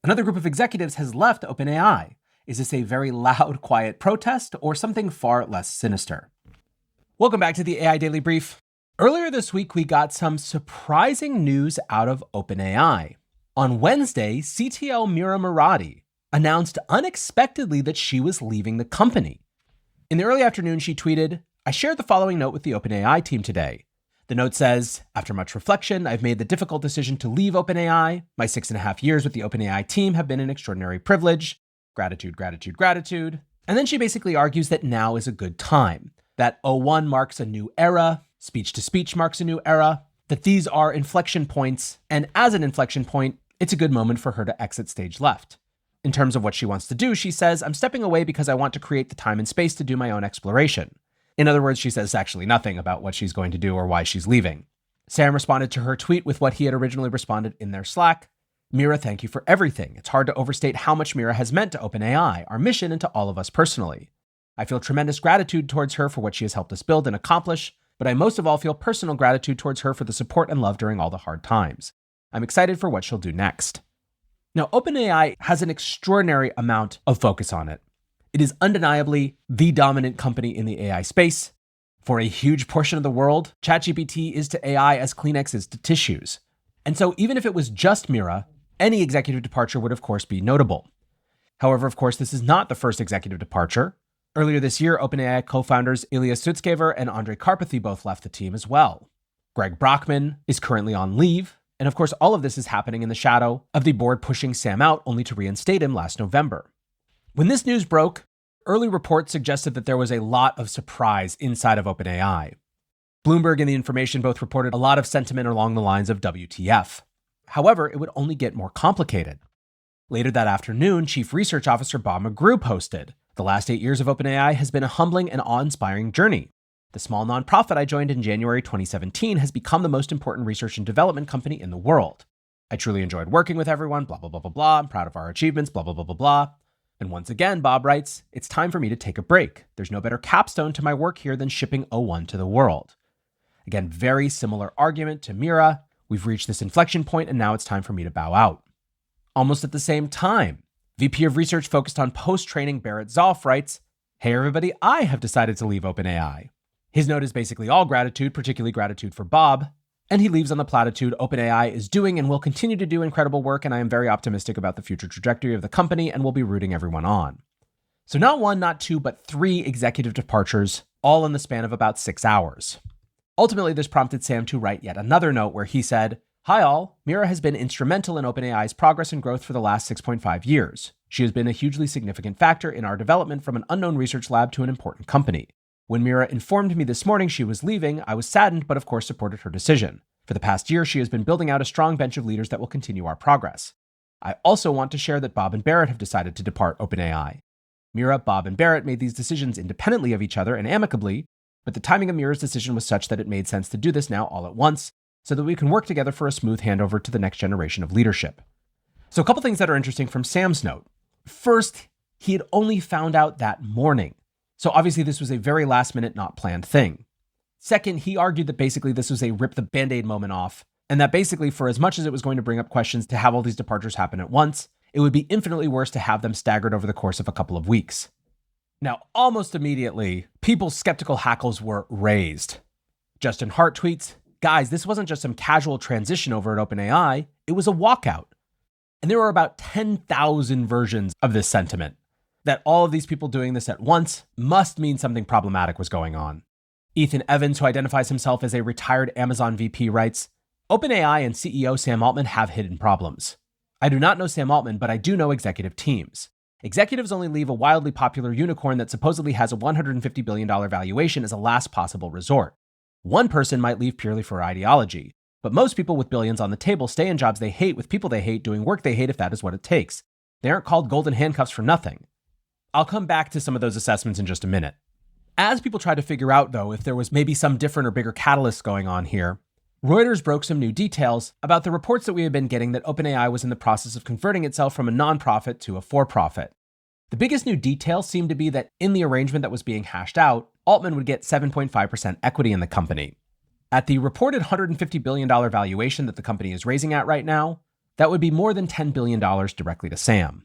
Another group of executives has left OpenAI. Is this a very loud, quiet protest or something far less sinister? Welcome back to the AI Daily Brief. Earlier this week, we got some surprising news out of OpenAI. On Wednesday, CTO Mira Murati announced unexpectedly that she was leaving the company. In the early afternoon, she tweeted, "I shared the following note with the OpenAI team today. The note says, after much reflection, I've made the difficult decision to leave OpenAI. My 6.5 years with the OpenAI team have been an extraordinary privilege. Gratitude, gratitude, gratitude." And then she basically argues that now is a good time, that O1 marks a new era, speech-to-speech marks a new era, that these are inflection points, and as an inflection point, it's a good moment for her to exit stage left. In terms of what she wants to do, she says, "I'm stepping away because I want to create the time and space to do my own exploration." In other words, she says actually nothing about what she's going to do or why she's leaving. Sam responded to her tweet with what he had originally responded in their Slack. "Mira, thank you for everything. It's hard to overstate how much Mira has meant to OpenAI, our mission, and to all of us personally. I feel tremendous gratitude towards her for what she has helped us build and accomplish, but I most of all feel personal gratitude towards her for the support and love during all the hard times. I'm excited for what she'll do next." Now, OpenAI has an extraordinary amount of focus on it. It is undeniably the dominant company in the AI space. For a huge portion of the world, ChatGPT is to AI as Kleenex is to tissues. And so even if it was just Mira, any executive departure would of course be notable. However, of course, this is not the first executive departure. Earlier this year, OpenAI co-founders Ilya Sutskever and Andrei Karpathy both left the team as well. Greg Brockman is currently on leave. And of course, all of this is happening in the shadow of the board pushing Sam out only to reinstate him last November. When this news broke, early reports suggested that there was a lot of surprise inside of OpenAI. Bloomberg and The Information both reported a lot of sentiment along the lines of WTF. However, it would only get more complicated. Later that afternoon, Chief Research Officer Bob McGrew posted, "The last 8 years of OpenAI has been a humbling and awe-inspiring journey. The small nonprofit I joined in January 2017 has become the most important research and development company in the world. I truly enjoyed working with everyone, blah, blah, blah, blah, blah. I'm proud of our achievements, blah, blah, blah, blah, blah." And once again, Bob writes, "It's time for me to take a break. There's no better capstone to my work here than shipping O1 to the world." Again, very similar argument to Mira. We've reached this inflection point and now it's time for me to bow out. Almost at the same time, VP of Research focused on post-training Barrett Zopf writes, "Hey everybody, I have decided to leave OpenAI." His note is basically all gratitude, particularly gratitude for Bob, and he leaves on the platitude, "OpenAI is doing and will continue to do incredible work, and I am very optimistic about the future trajectory of the company and will be rooting everyone on." So not one, not two, but 3 executive departures, all in the span of about 6 hours. Ultimately, this prompted Sam to write yet another note where he said, "Hi all, Mira has been instrumental in OpenAI's progress and growth for the last 6.5 years. She has been a hugely significant factor in our development from an unknown research lab to an important company. When Mira informed me this morning she was leaving, I was saddened, but of course supported her decision. For the past year, she has been building out a strong bench of leaders that will continue our progress. I also want to share that Bob and Barrett have decided to depart OpenAI. Mira, Bob, and Barrett made these decisions independently of each other and amicably, but the timing of Mira's decision was such that it made sense to do this now all at once, so that we can work together for a smooth handover to the next generation of leadership." So a couple things that are interesting from Sam's note. First, he had only found out that morning. So obviously this was a very last minute, not planned thing. Second, he argued that basically this was a rip the Band-Aid moment off, and that basically for as much as it was going to bring up questions to have all these departures happen at once, it would be infinitely worse to have them staggered over the course of a couple of weeks. Now, almost immediately, people's skeptical hackles were raised. Justin Hart tweets, "Guys, this wasn't just some casual transition over at OpenAI, it was a walkout." And there were about 10,000 versions of this sentiment, that all of these people doing this at once must mean something problematic was going on. Ethan Evans, who identifies himself as a retired Amazon VP, writes, "OpenAI and CEO Sam Altman have hidden problems. I do not know Sam Altman, but I do know executive teams. Executives only leave a wildly popular unicorn that supposedly has a $150 billion valuation as a last possible resort. One person might leave purely for ideology, but most people with billions on the table stay in jobs they hate with people they hate doing work they hate if that is what it takes. They aren't called golden handcuffs for nothing." I'll come back to some of those assessments in just a minute. As people try to figure out, though, if there was maybe some different or bigger catalyst going on here, Reuters broke some new details about the reports that we had been getting that OpenAI was in the process of converting itself from a nonprofit to a for-profit. The biggest new detail seemed to be that in the arrangement that was being hashed out, Altman would get 7.5% equity in the company. At the reported $150 billion valuation that the company is raising at right now, That would be more than $10 billion directly to Sam.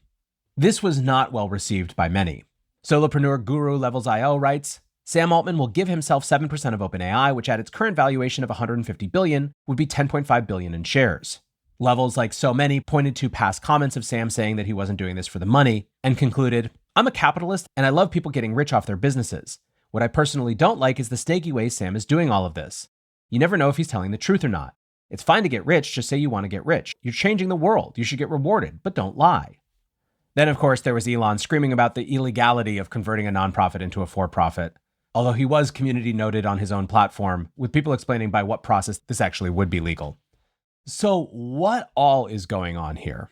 This was not well received by many. Solopreneur guru Levels.io writes, Sam Altman will give himself 7% of OpenAI, which at its current valuation of $150 billion would be $10.5 billion in shares. Levels, like so many, pointed to past comments of Sam saying that he wasn't doing this for the money and concluded, I'm a capitalist and I love people getting rich off their businesses. What I personally don't like is the snaky way Sam is doing all of this. You never know if he's telling the truth or not. It's fine to get rich, just say you want to get rich. You're changing the world. You should get rewarded, but don't lie. Then, of course, there was Elon screaming about the illegality of converting a nonprofit into a for-profit, although he was community noted on his own platform, with people explaining by what process this actually would be legal. So what all is going on here?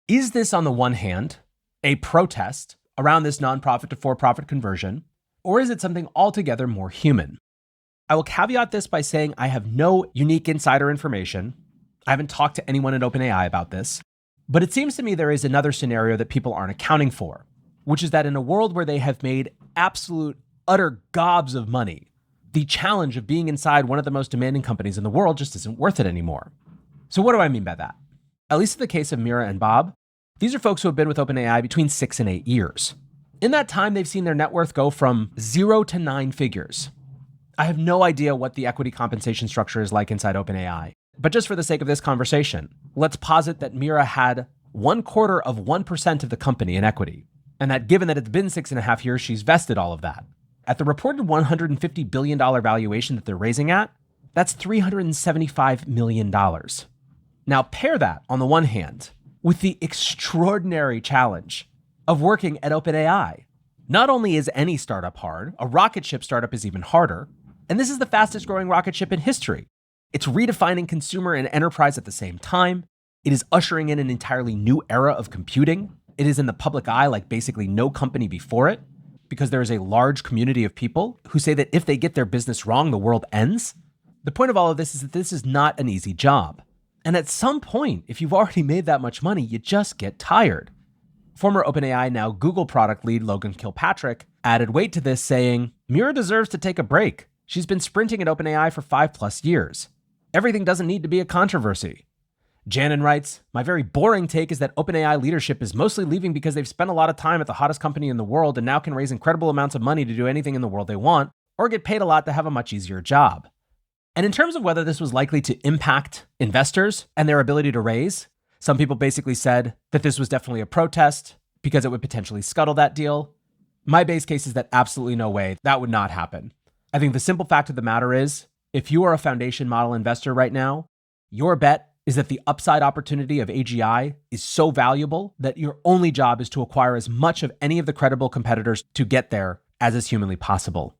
Is this, on the one hand, a protest around this nonprofit to for-profit conversion, or is it something altogether more human? I will caveat this by saying I have no unique insider information. I haven't talked to anyone at OpenAI about this, but it seems to me there is another scenario that people aren't accounting for, which is that in a world where they have made absolute, utter gobs of money, the challenge of being inside one of the most demanding companies in the world just isn't worth it anymore. So what do I mean by that? At least in the case of Mira and Bob, these are folks who have been with OpenAI between 6 and 8 years. In that time, they've seen their net worth go from 0 to 9 figures. I have no idea what the equity compensation structure is like inside OpenAI, but just for the sake of this conversation, let's posit that Mira had 0.25% of the company in equity, and that given that it's been 6.5 years, she's vested all of that. At the reported $150 billion valuation that they're raising at, that's $375 million. Now pair that, on the one hand, with the extraordinary challenge of working at OpenAI. Not only is any startup hard, a rocket ship startup is even harder, and this is the fastest growing rocket ship in history. It's redefining consumer and enterprise at the same time. It is ushering in an entirely new era of computing. It is in the public eye like basically no company before it, because there is a large community of people who say that if they get their business wrong, the world ends. The point of all of this is that this is not an easy job. And at some point, if you've already made that much money, you just get tired. Former OpenAI, now Google product lead Logan Kilpatrick added weight to this, saying, Mira deserves to take a break. She's been sprinting at OpenAI for 5+ years. Everything doesn't need to be a controversy. Janin writes, my very boring take is that OpenAI leadership is mostly leaving because they've spent a lot of time at the hottest company in the world and now can raise incredible amounts of money to do anything in the world they want, or get paid a lot to have a much easier job. And in terms of whether this was likely to impact investors and their ability to raise, some people basically said that this was definitely a protest because it would potentially scuttle that deal. My base case is that absolutely no way that would not happen. I think the simple fact of the matter is, if you are a foundation model investor right now, your bet is that the upside opportunity of AGI is so valuable that your only job is to acquire as much of any of the credible competitors to get there as is humanly possible.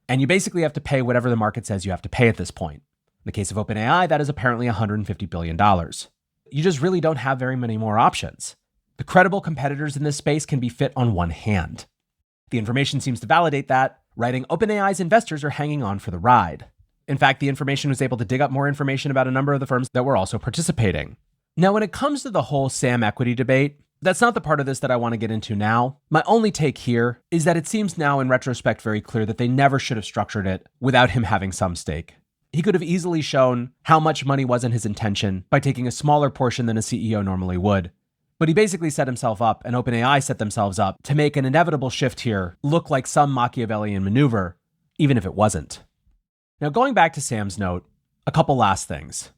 And you basically have to pay whatever the market says you have to pay at this point. In the case of OpenAI, that is apparently $150 billion. You just really don't have very many more options. The credible competitors in this space can be fit on one hand. The information seems to validate that, writing OpenAI's investors are hanging on for the ride. In fact, the information was able to dig up more information about a number of the firms that were also participating. Now, when it comes to the whole Sam equity debate, that's not the part of this that I want to get into now. My only take here is that it seems now in retrospect very clear that they never should have structured it without him having some stake. He could have easily shown how much money wasn't his intention by taking a smaller portion than a CEO normally would. But he basically set himself up, and OpenAI set themselves up to make an inevitable shift here look like some Machiavellian maneuver, even if it wasn't. Now, going back to Sam's note, a couple last things.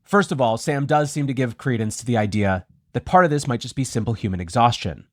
First of all, Sam does seem to give credence to the idea that part of this might just be simple human exhaustion.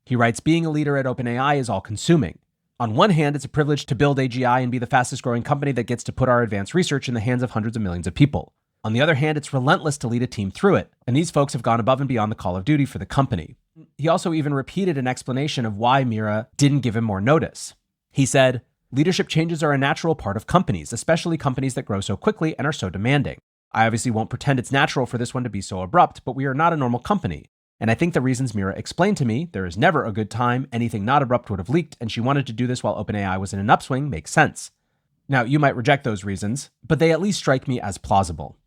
He writes, being a leader at OpenAI is all-consuming. On one hand, it's a privilege to build AGI and be the fastest growing company that gets to put our advanced research in the hands of hundreds of millions of people. On the other hand, it's relentless to lead a team through it, and these folks have gone above and beyond the call of duty for the company. He also even repeated an explanation of why Mira didn't give him more notice. He said, leadership changes are a natural part of companies, especially companies that grow so quickly and are so demanding. I obviously won't pretend it's natural for this one to be so abrupt, but we are not a normal company. And I think the reasons Mira explained to me, there is never a good time, anything not abrupt would have leaked, and she wanted to do this while OpenAI was in an upswing, makes sense. Now, you might reject those reasons, but they at least strike me as plausible.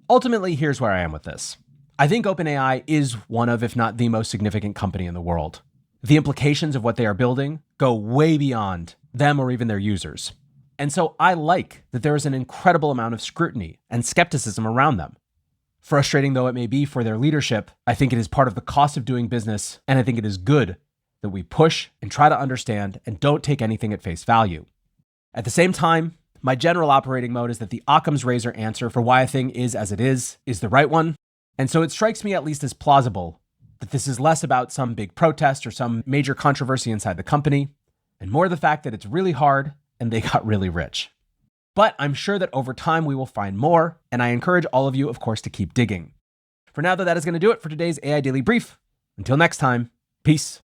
Ultimately, here's where I am with this. I think OpenAI is one of, if not the most significant company in the world. The implications of what they are building go way beyond them or even their users. And so I like that there is an incredible amount of scrutiny and skepticism around them. Frustrating though it may be for their leadership, I think it is part of the cost of doing business, and I think it is good that we push and try to understand and don't take anything at face value. At the same time, my general operating mode is that the Occam's razor answer for why a thing is as it is the right one, and so it strikes me at least as plausible that this is less about some big protest or some major controversy inside the company, and more the fact that it's really hard and they got really rich. But I'm sure that over time we will find more, and I encourage all of you, of course, to keep digging. For now, though, that is going to do it for today's AI Daily Brief. Until next time, peace.